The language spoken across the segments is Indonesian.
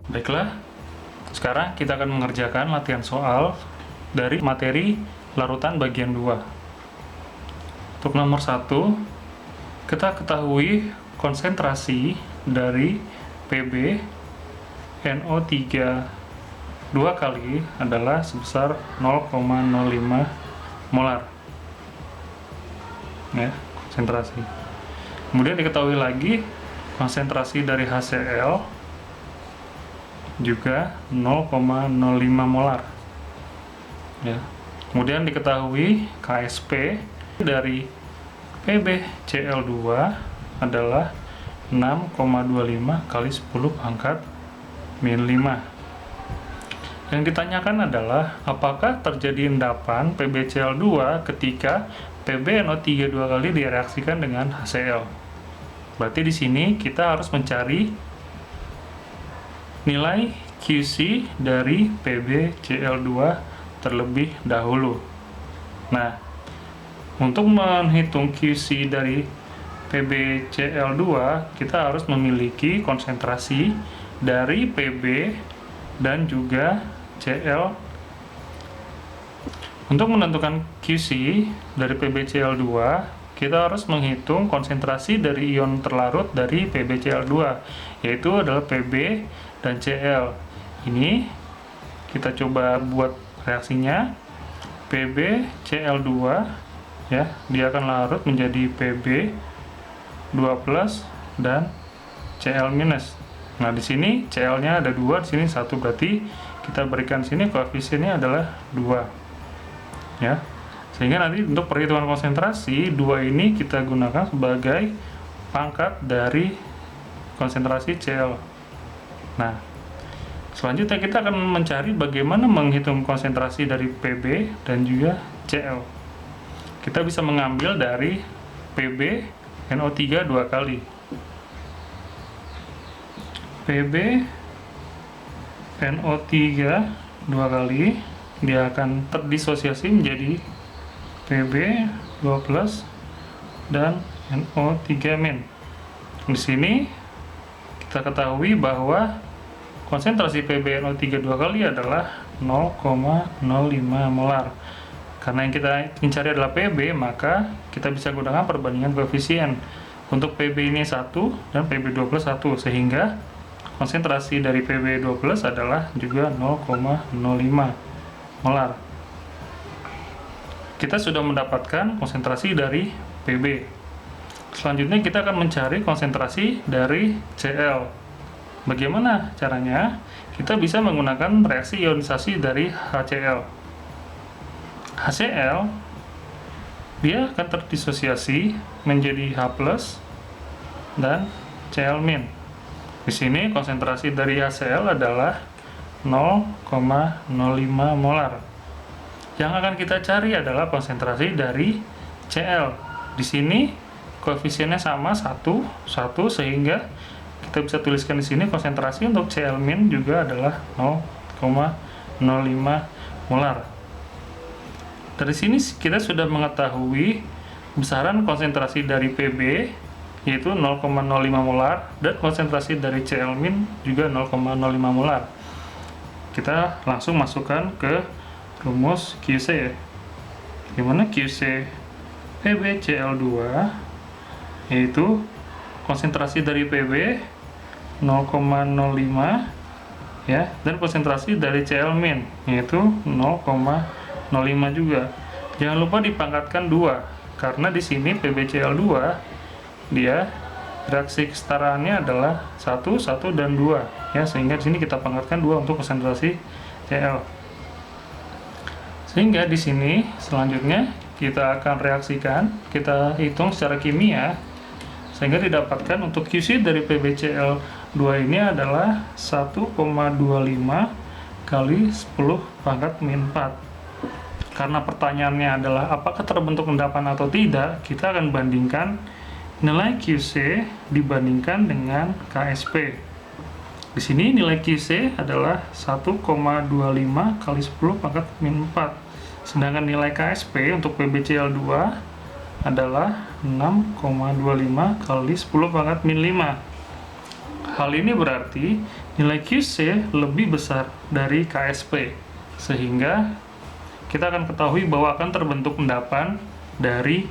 Baiklah, sekarang kita akan mengerjakan latihan soal dari materi larutan bagian 2. Untuk nomor 1, kita ketahui konsentrasi dari Pb NO3 dua kali adalah sebesar 0,05 molar. Ya, konsentrasi. Kemudian diketahui lagi konsentrasi dari HCl juga 0,05 molar. Ya. Kemudian diketahui KSP dari PbCl2 adalah 6,25 kali 10 pangkat min 5. Yang ditanyakan adalah apakah terjadi endapan PbCl2 ketika PbNO3 dua kali direaksikan dengan HCl. Berarti di sini kita harus mencari nilai QC dari PbCl2 terlebih dahulu. Nah, untuk menghitung QC dari PbCl2, kita harus memiliki konsentrasi dari Pb dan juga Cl. Untuk menentukan QC dari PbCl2, kita harus menghitung konsentrasi dari ion terlarut dari PbCl2, yaitu adalah Pb dan Cl. Ini kita coba buat reaksinya. PbCl2 ya, dia akan larut menjadi Pb 2+ dan Cl-. Nah, di sini Cl-nya ada 2, di sini 1, berarti kita berikan sini koefisiennya adalah 2. Ya. Sehingga nanti untuk perhitungan konsentrasi 2 ini kita gunakan sebagai pangkat dari konsentrasi Cl. Nah, selanjutnya kita akan mencari bagaimana menghitung konsentrasi dari Pb dan juga Cl. Kita bisa mengambil dari Pb NO3 dua kali. Pb NO3 dua kali, dia akan terdisosiasi menjadi Pb 2+ dan NO3-. Di sini kita ketahui bahwa konsentrasi PbNO3 dua kali adalah 0,05 molar. Karena yang kita mencari adalah Pb, maka kita bisa gunakan perbandingan koefisien. Untuk Pb ini 1 dan Pb 2+ 1, sehingga konsentrasi dari Pb 2+ adalah juga 0,05 molar. Kita sudah mendapatkan konsentrasi dari Pb. Selanjutnya kita akan mencari konsentrasi dari Cl. Bagaimana caranya? Kita bisa menggunakan reaksi ionisasi dari HCl. HCl dia akan terdisosiasi menjadi H+ dan Cl-. Di sini konsentrasi dari HCl adalah 0,05 molar. Yang akan kita cari adalah konsentrasi dari Cl. Di sini koefisiennya sama 1, sehingga kita bisa tuliskan di sini konsentrasi untuk Cl- juga adalah 0,05 molar. Dari sini kita sudah mengetahui besaran konsentrasi dari Pb yaitu 0,05 molar dan konsentrasi dari Cl- juga 0,05 molar. Kita langsung masukkan ke rumus QC. Di mana QC PbCl2 yaitu konsentrasi dari Pb 0,05 ya, dan konsentrasi dari Cl- yaitu 0,05 juga. Jangan lupa dipangkatkan 2 karena di sini PbCl2 dia reaksi kesetaraannya adalah 1, dan 2 ya, sehingga di sini kita pangkatkan 2 untuk konsentrasi Cl. Sehingga di sini selanjutnya kita akan reaksikan, kita hitung secara kimia sehingga didapatkan untuk QC dari PbCl2 ini adalah 1,25 kali 10 pangkat min 4. Karena pertanyaannya adalah apakah terbentuk endapan atau tidak, kita akan bandingkan nilai QC dibandingkan dengan KSP. Di sini nilai QC adalah 1,25 kali 10 pangkat min 4. Sedangkan nilai KSP untuk PbCl2 adalah 6,25 kali 10 pangkat min 5. Hal ini berarti nilai QC lebih besar dari KSP, sehingga kita akan ketahui bahwa akan terbentuk endapan dari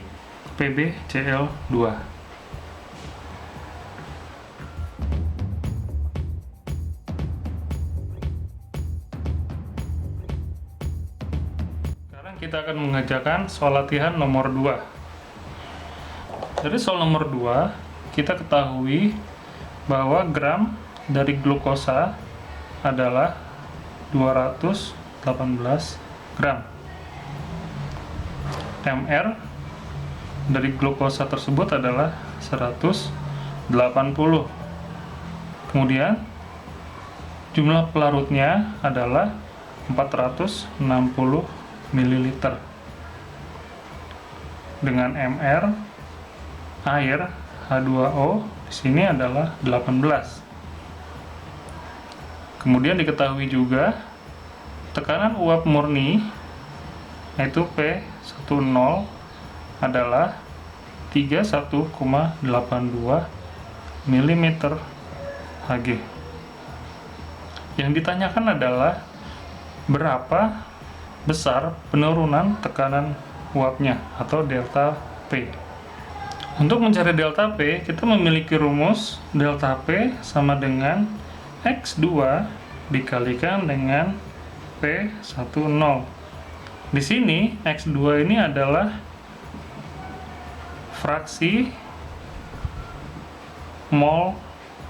PbCl2. Sekarang kita akan mengerjakan soal latihan nomor 2. Dari soal nomor 2, kita ketahui bahwa gram dari glukosa adalah 218 gram. MR dari glukosa tersebut adalah 180. Kemudian jumlah pelarutnya adalah 460 ml. Dengan MR air H2O di sini adalah 18. Kemudian diketahui juga tekanan uap murni yaitu P10 adalah 31,82 mm Hg. Yang ditanyakan adalah berapa besar penurunan tekanan uapnya atau delta P. Untuk mencari delta P, kita memiliki rumus delta P sama dengan X2 dikalikan dengan P10. Di sini X2 ini adalah fraksi mol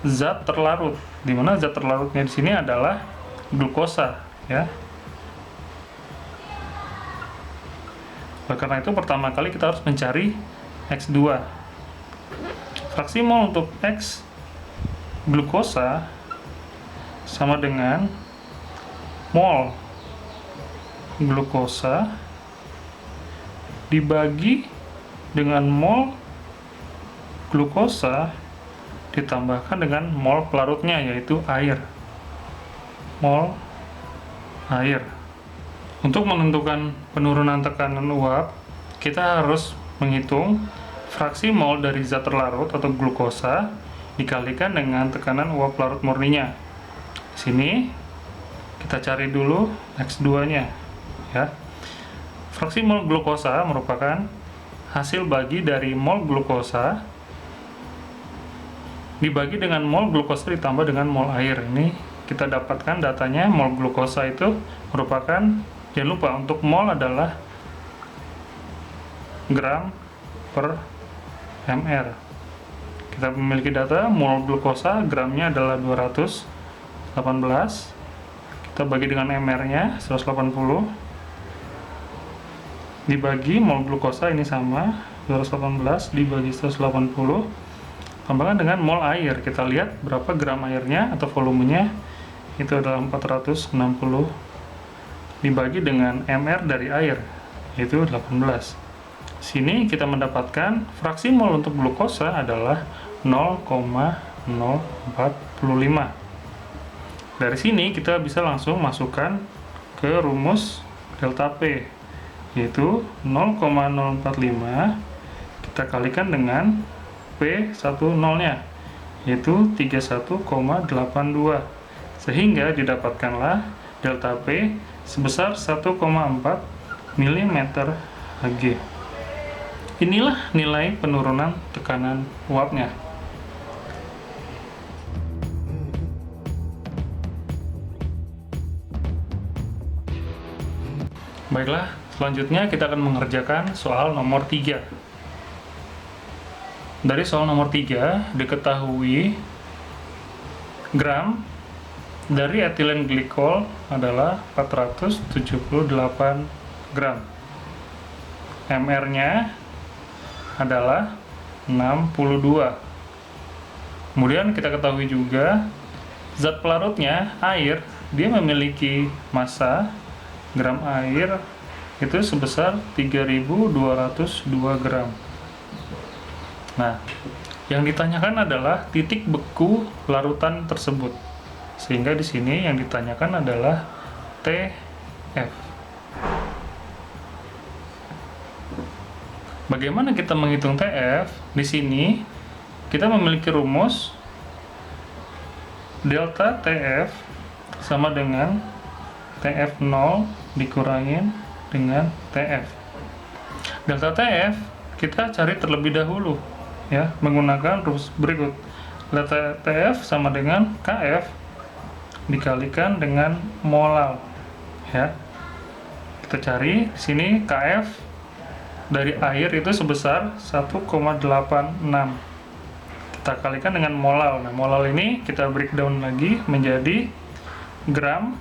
zat terlarut, di mana zat terlarutnya di sini adalah glukosa, ya. Oleh karena itu pertama kali kita harus mencari X2. Fraksi mol untuk X glukosa sama dengan mol glukosa dibagi dengan mol glukosa ditambahkan dengan mol pelarutnya, yaitu air. Mol air. Untuk menentukan penurunan tekanan uap, kita harus menghitung fraksi mol dari zat terlarut atau glukosa dikalikan dengan tekanan uap larut murninya. Di sini kita cari dulu X2-nya, ya. Fraksi mol glukosa merupakan hasil bagi dari mol glukosa dibagi dengan mol glukosa ditambah dengan mol air. Ini kita dapatkan datanya. Mol glukosa itu merupakan, jangan lupa untuk mol adalah gram per mr. Kita memiliki data mol glukosa gramnya adalah 218. Kita bagi dengan mr-nya 180 dibagi mol glukosa, ini sama 218 dibagi 180 tambahkan dengan mol air. Kita lihat berapa gram airnya atau volumenya, itu adalah 460 dibagi dengan mr dari air, yaitu 18. Sini kita mendapatkan fraksi mol untuk glukosa adalah 0,045. Dari sini kita bisa langsung masukkan ke rumus delta P, yaitu 0,045 kita kalikan dengan P10-nya, yaitu 31,82, sehingga didapatkanlah delta P sebesar 1,4 mm Hg. Inilah nilai penurunan tekanan uapnya. Baiklah, selanjutnya kita akan mengerjakan soal nomor 3. Dari soal nomor 3 diketahui gram dari etilen glikol adalah 478 gram. MR-nya adalah 62. Kemudian kita ketahui juga zat pelarutnya air, dia memiliki massa gram air itu sebesar 3202 gram. Nah, yang ditanyakan adalah titik beku larutan tersebut. Sehingga di sini yang ditanyakan adalah TF. Bagaimana kita menghitung TF? Di sini kita memiliki rumus delta TF sama dengan TF0 dikurangin dengan TF. Delta TF kita cari terlebih dahulu ya, menggunakan rumus berikut. Delta TF sama dengan KF dikalikan dengan molal ya. Kita cari di sini KF dari air itu sebesar 1,86. Kita kalikan dengan molal. Nah, molal ini kita breakdown lagi menjadi gram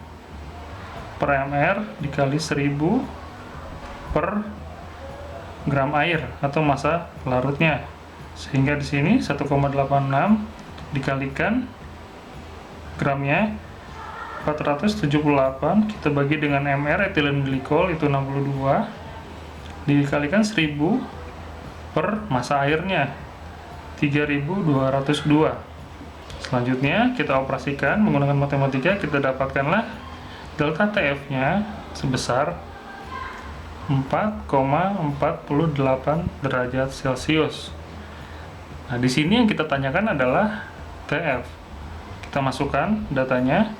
per mr dikali 1000 per gram air atau massa larutnya. Sehingga di sini 1,86 dikalikan gramnya 478, kita bagi dengan mr etilen glikol itu 62 dikalikan 1000 per massa airnya 3202. Selanjutnya kita operasikan menggunakan matematika, kita dapatkanlah delta TF-nya sebesar 4,48 derajat Celcius. Nah, di sini yang kita tanyakan adalah TF. Kita masukkan datanya.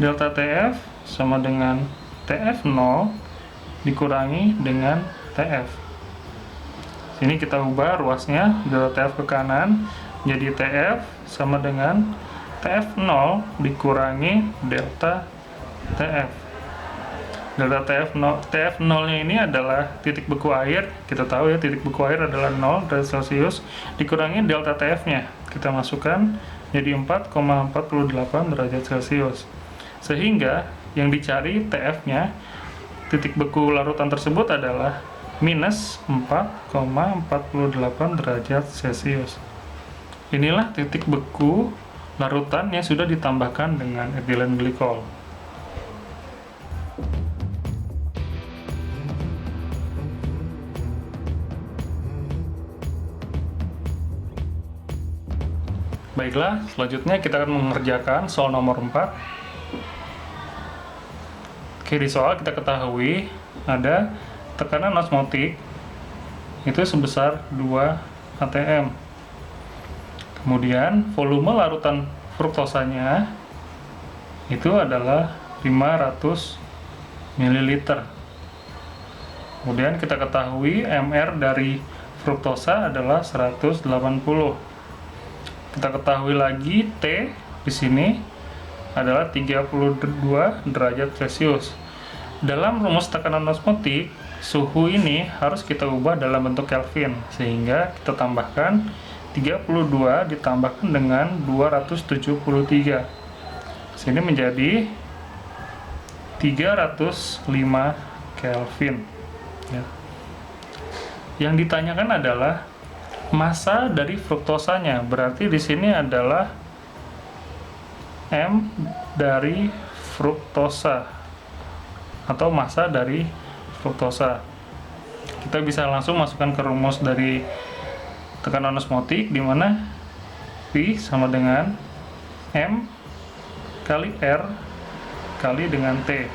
Delta TF sama dengan TF0 dikurangi dengan TF. Sini kita ubah ruasnya, delta TF ke kanan, jadi TF sama dengan TF0 dikurangi delta TF. Delta TF0-nya ini adalah titik beku air. Kita tahu ya, titik beku air adalah 0 derajat Celcius dikurangi delta TF-nya. Kita masukkan jadi 4,48 derajat Celcius. Sehingga yang dicari TF-nya, titik beku larutan tersebut adalah minus 4,48 derajat Celcius. Inilah titik beku larutan yang sudah ditambahkan dengan etilen glikol. Baiklah, selanjutnya kita akan mengerjakan soal nomor 4. Oke, di soal kita ketahui ada tekanan osmotik itu sebesar 2 atm. Kemudian volume larutan fruktosanya itu adalah 500 ml. Kemudian kita ketahui mr dari fruktosa adalah 180. Kita ketahui lagi T di sini adalah 32 derajat Celcius. Dalam rumus tekanan osmotik, suhu ini harus kita ubah dalam bentuk Kelvin, sehingga kita tambahkan 32 ditambahkan dengan 273. Sini menjadi 305 Kelvin. Ya. Yang ditanyakan adalah massa dari fruktosanya, berarti di sini adalah M dari fruktosa atau massa dari fruktosa. Kita bisa langsung masukkan ke rumus dari tekanan osmotik, di mana P sama dengan M kali R kali dengan T.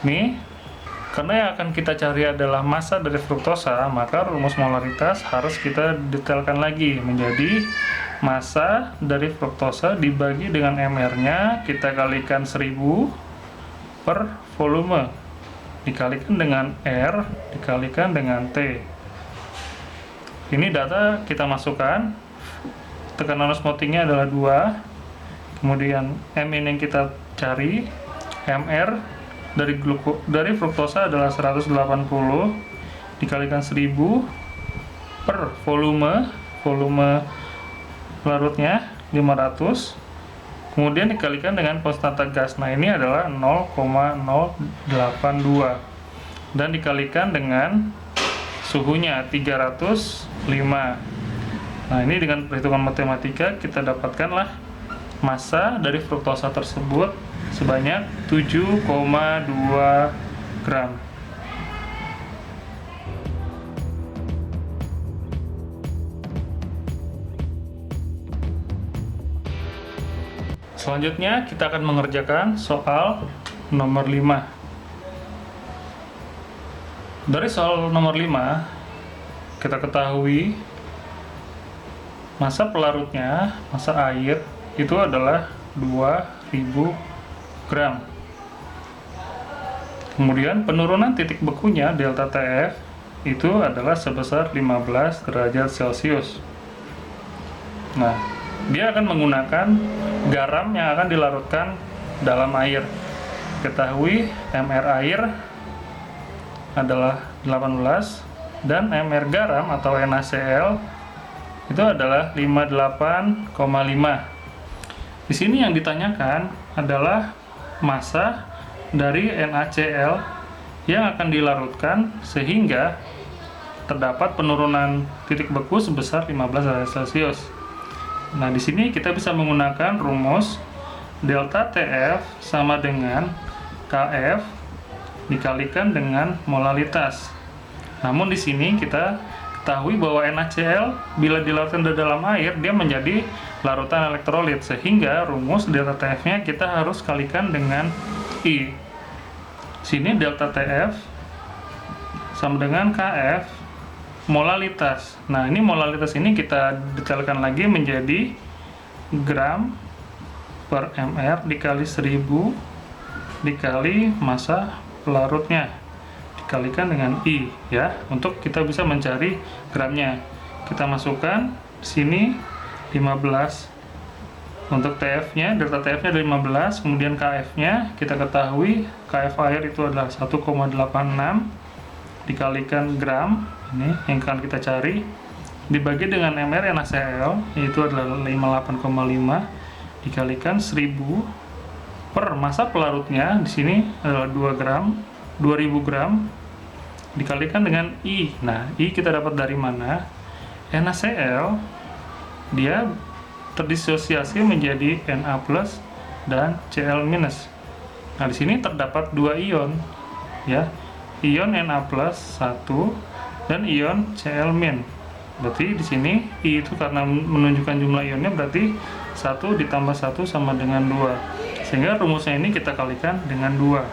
Ini karena yang akan kita cari adalah massa dari fruktosa, maka rumus molaritas harus kita detailkan lagi menjadi massa dari fruktosa dibagi dengan mr-nya, kita kalikan 1000 per volume dikalikan dengan R dikalikan dengan T. Ini data kita masukkan. Tekanan osmotiknya adalah 2. Kemudian M ini yang kita cari, mr dari fruktosa adalah 180 dikalikan 1000 per volume larutnya 500, kemudian dikalikan dengan konstanta gas. Nah, ini adalah 0,082 dan dikalikan dengan suhunya 305. Nah, ini dengan perhitungan matematika kita dapatkanlah massa dari fruktosa tersebut sebanyak 7,2 gram. Selanjutnya kita akan mengerjakan soal nomor 5. Dari soal nomor 5 kita ketahui massa pelarutnya, massa air itu adalah 2000 gram. Kemudian penurunan titik bekunya delta TF itu adalah sebesar 15 derajat Celcius. Nah, dia akan menggunakan garam yang akan dilarutkan dalam air. Ketahui mR air adalah 18 dan mR garam atau NaCl itu adalah 58,5. Di sini yang ditanyakan adalah massa dari NaCl yang akan dilarutkan sehingga terdapat penurunan titik beku sebesar 15 derajat Celcius. Nah, di sini kita bisa menggunakan rumus delta TF sama dengan Kf dikalikan dengan molalitas. Namun di sini kita ketahui bahwa NaCl bila dilarutkan di dalam air dia menjadi larutan elektrolit, sehingga rumus delta TF-nya kita harus kalikan dengan I. Sini delta TF sama dengan Kf molalitas. Nah, ini molalitas ini kita detailkan lagi menjadi gram per mR dikali 1000 dikali massa pelarutnya dikalikan dengan I ya, untuk kita bisa mencari gramnya. Kita masukkan sini 15 untuk TF-nya, delta TF-nya ada 15, kemudian KF-nya kita ketahui KF air itu adalah 1,86 dikalikan gram, ini yang akan kita cari, dibagi dengan mR NaCl itu adalah 58,5 dikalikan 1000 per massa pelarutnya di sini adalah 2 gram, 2000 gram dikalikan dengan I. Nah, I kita dapat dari mana? NaCl dia terdisosiasi menjadi Na+ dan Cl-. Nah, di sini terdapat 2 ion ya. Ion Na+ 1 dan ion Cl-. Berarti di sini I itu karena menunjukkan jumlah ionnya berarti 1 ditambah 1 sama dengan 2. Sehingga rumusnya ini kita kalikan dengan 2.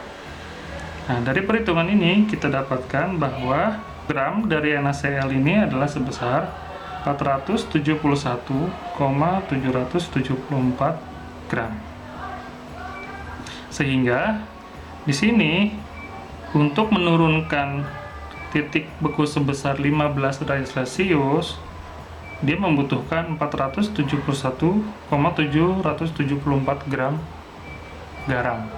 Nah, dari perhitungan ini kita dapatkan bahwa gram dari NaCl ini adalah sebesar 471,774 gram. Sehingga di sini untuk menurunkan titik beku sebesar 15 derajat Celcius dia membutuhkan 471,774 gram garam.